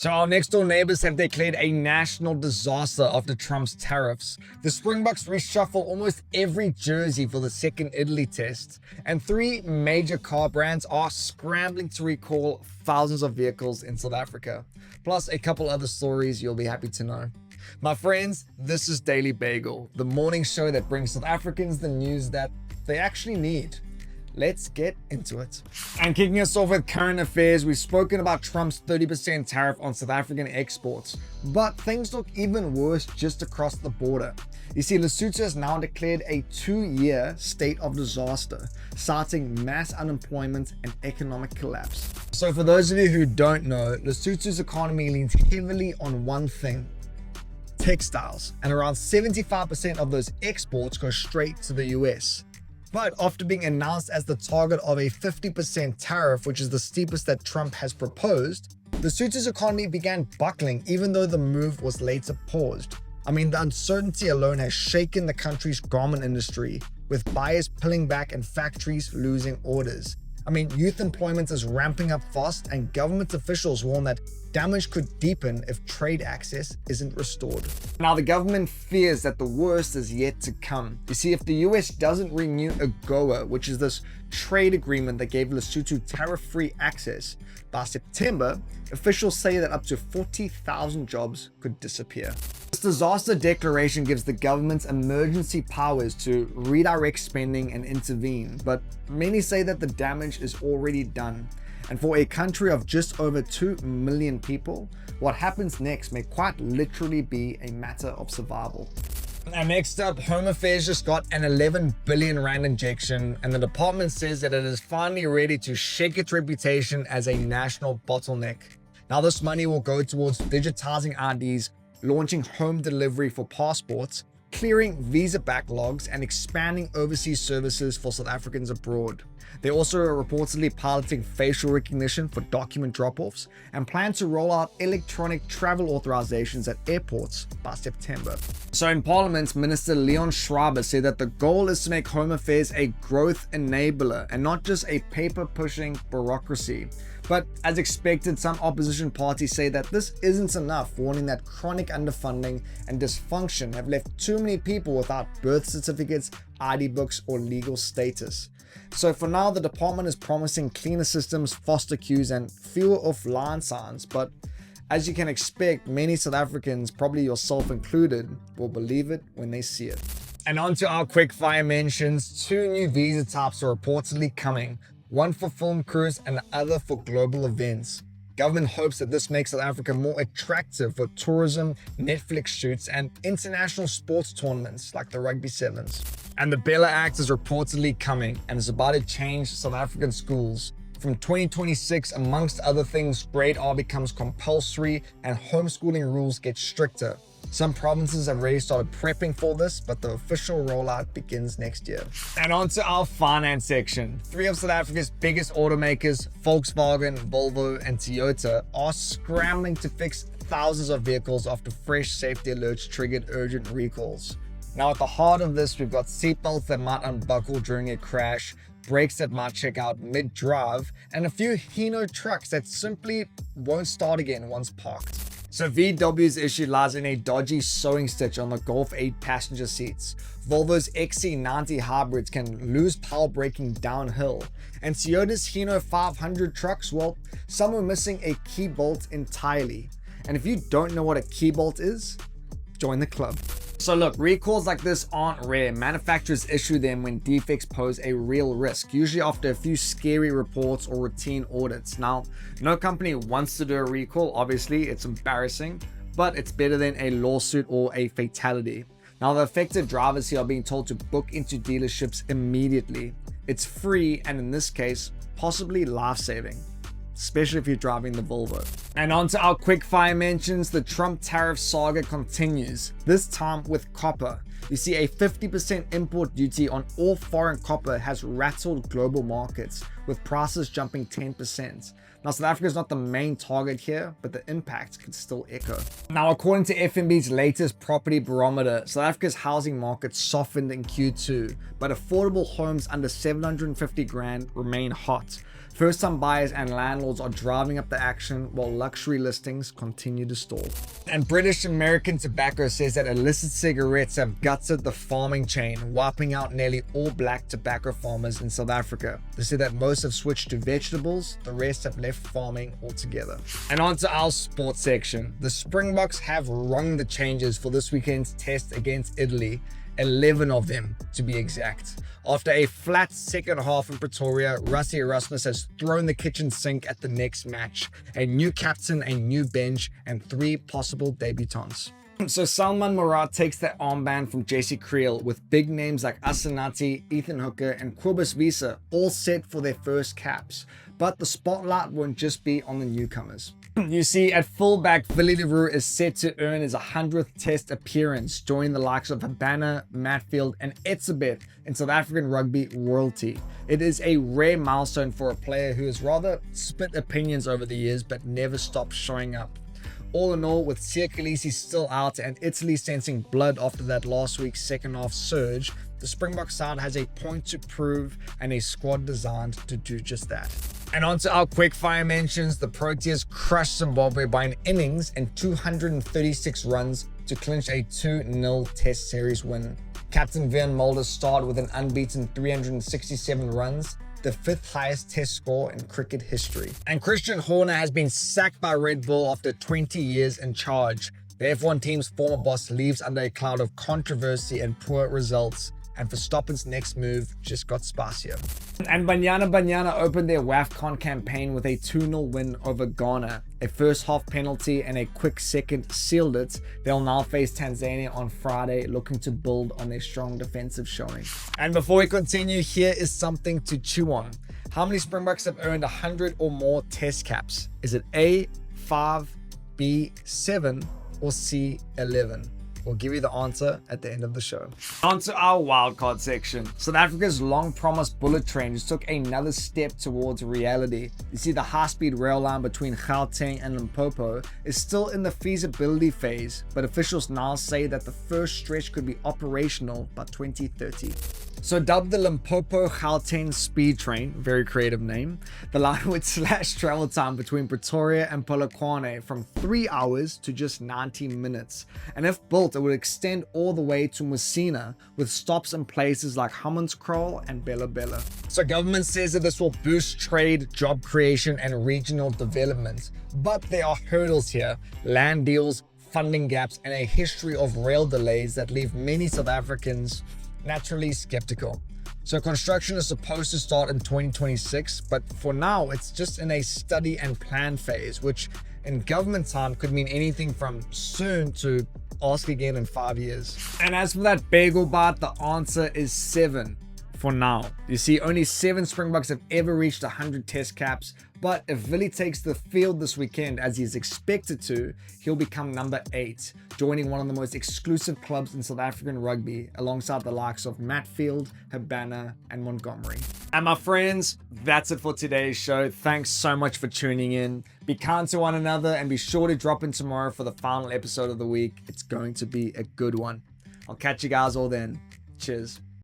So our next door neighbors have declared a national disaster after Trump's tariffs. The Springboks reshuffle almost every jersey for the second Italy test, and 3 major car brands are scrambling to recall thousands of vehicles in South Africa. Plus a couple other stories you'll be happy to know. My friends, this is Daily Bagel, the morning show that brings South Africans the news that they actually need. Let's get into it. And kicking us off with current affairs, we've spoken about Trump's 30% tariff on South African exports, but things look even worse just across the border. You see, Lesotho has now declared a 2-year state of disaster, citing mass unemployment and economic collapse. So for those of you who don't know, Lesotho's economy leans heavily on one thing: textiles, and around 75% of those exports go straight to the US. But after being announced as the target of a 50% tariff, which is the steepest that Trump has proposed, Lesotho's economy began buckling even though the move was later paused. I mean, the uncertainty alone has shaken the country's garment industry, with buyers pulling back and factories losing orders. I mean, youth employment is ramping up fast, and government officials warn that damage could deepen if trade access isn't restored. Now, the government fears that the worst is yet to come. You see, if the US doesn't renew AGOA, which is this trade agreement that gave Lesotho tariff-free access, by September, officials say that up to 40,000 jobs could disappear. This disaster declaration gives the government emergency powers to redirect spending and intervene, but many say that the damage is already done. And for a country of just over 2 million people, what happens next may quite literally be a matter of survival. And next up, Home Affairs just got an 11 billion rand injection, and the department says that it is finally ready to shake its reputation as a national bottleneck. Now, this money will go towards digitizing IDs, launching home delivery for passports, clearing visa backlogs, and expanding overseas services for South Africans abroad. They're also reportedly piloting facial recognition for document drop-offs and plan to roll out electronic travel authorizations at airports by September. So in Parliament, Minister Leon Schreiber said that the goal is to make Home Affairs a growth enabler and not just a paper-pushing bureaucracy. But as expected, some opposition parties say that this isn't enough, warning that chronic underfunding and dysfunction have left too many people without birth certificates, ID books, or legal status. So for now, the department is promising cleaner systems, faster queues, and fewer off-line signs, but as you can expect, many South Africans, probably yourself included, will believe it when they see it. And on to our quick-fire mentions. 2 new visa types are reportedly coming, one for film crews and the other for global events. Government hopes that this makes South Africa more attractive for tourism, Netflix shoots, and international sports tournaments like the Rugby Sevens. And the Bella Act is reportedly coming and is about to change South African schools. From 2026, amongst other things, grade R becomes compulsory and homeschooling rules get stricter. Some provinces have already started prepping for this, but the official rollout begins next year. And on to our finance section. 3 of South Africa's biggest automakers, Volkswagen, Volvo, and Toyota, are scrambling to fix thousands of vehicles after fresh safety alerts triggered urgent recalls. Now, at the heart of this, we've got seatbelts that might unbuckle during a crash, brakes that might check out mid-drive, and a few Hino trucks that simply won't start again once parked. So VW's issue lies in a dodgy sewing stitch on the Golf 8 passenger seats. Volvo's XC90 hybrids can lose power braking downhill. And Toyota's Hino 500 trucks, well, some are missing a key bolt entirely. And if you don't know what a key bolt is, join the club. So look, recalls like this aren't rare. Manufacturers issue them when defects pose a real risk, usually after a few scary reports or routine audits. Now, no company wants to do a recall, obviously, it's embarrassing, but it's better than a lawsuit or a fatality. Now, the affected drivers here are being told to book into dealerships immediately. It's free, and in this case, possibly life-saving, especially if you're driving the Volvo. And on to our quick-fire mentions. The Trump tariff saga continues, this time with copper. You see, a 50% import duty on all foreign copper has rattled global markets, with prices jumping 10%. Now, South Africa is not the main target here, but the impact could still echo. Now, according to FNB's latest property barometer, South Africa's housing market softened in Q2, but affordable homes under 750 grand remain hot. First-time buyers and landlords are driving up the action while luxury listings continue to stall. And British American Tobacco says that illicit cigarettes have gutted the farming chain, wiping out nearly all black tobacco farmers in South Africa. They say that most have switched to vegetables, the rest have left farming altogether. And on to our sports section. The Springboks have rung the changes for this weekend's test against Italy, 11 of them to be exact. After a flat second half in Pretoria, Rassie Erasmus has thrown the kitchen sink at the next match. A new captain, a new bench, and 3 possible debutants. So Salman Murat takes that armband from JC Creel with big names like Asenati, Ethan Hooker, and Kobus Wiese all set for their first caps. But the spotlight won't just be on the newcomers. You see, at fullback, Willie le Roux is set to earn his 100th test appearance, joining the likes of Habana, Matfield, and Etzebeth in South African rugby royalty. It is a rare milestone for a player who has rather split opinions over the years but never stopped showing up. All in all, with Siya Kolisi still out and Italy sensing blood after that last week's second half surge, the Springbok side has a point to prove and a squad designed to do just that. And on to our quickfire mentions. The Proteas crushed Zimbabwe by an innings and 236 runs to clinch a 2-0 test series win. Captain Vean Mulder starred with an unbeaten 367 runs, the 5th highest test score in cricket history. And Christian Horner has been sacked by Red Bull after 20 years in charge. The F1 team's former boss leaves under a cloud of controversy and poor results, and Verstappen's next move just got spicier. And Banyana opened their WAFCON campaign with a 2-0 win over Ghana. A first half penalty and a quick second sealed it. They'll now face Tanzania on Friday, looking to build on their strong defensive showing. And before we continue, here is something to chew on. How many Springboks have earned 100 or more test caps? Is it A, 5, B, 7, or C, 11? We'll give you the answer at the end of the show. On to our wildcard section. South Africa's long-promised bullet train just took another step towards reality. You see, the high-speed rail line between Gauteng and Limpopo is still in the feasibility phase, but officials now say that the first stretch could be operational by 2030. So dubbed the Limpopo-Gauteng Speed Train, very creative name, the line would slash travel time between Pretoria and Polokwane from 3 hours to just 90 minutes. And if built, it would extend all the way to Messina, with stops in places like Hammanskraal and Bella Bella. So government says that this will boost trade, job creation, and regional development. But there are hurdles here: land deals, funding gaps, and a history of rail delays that leave many South Africans naturally skeptical. So construction is supposed to start in 2026, but for now it's just in a study and plan phase, which in government time could mean anything from soon to ask again in 5 years. And as for that Bagel Bite, the answer is 7 for now. You see, only 7 Springboks have ever reached 100 test caps, but if Willie takes the field this weekend as he is expected to, he'll become number 8, joining one of the most exclusive clubs in South African rugby, alongside the likes of Matfield, Habana, and Montgomery. And my friends, that's it for today's show. Thanks so much for tuning in. Be kind to one another and be sure to drop in tomorrow for the final episode of the week. It's going to be a good one. I'll catch you guys all then. Cheers.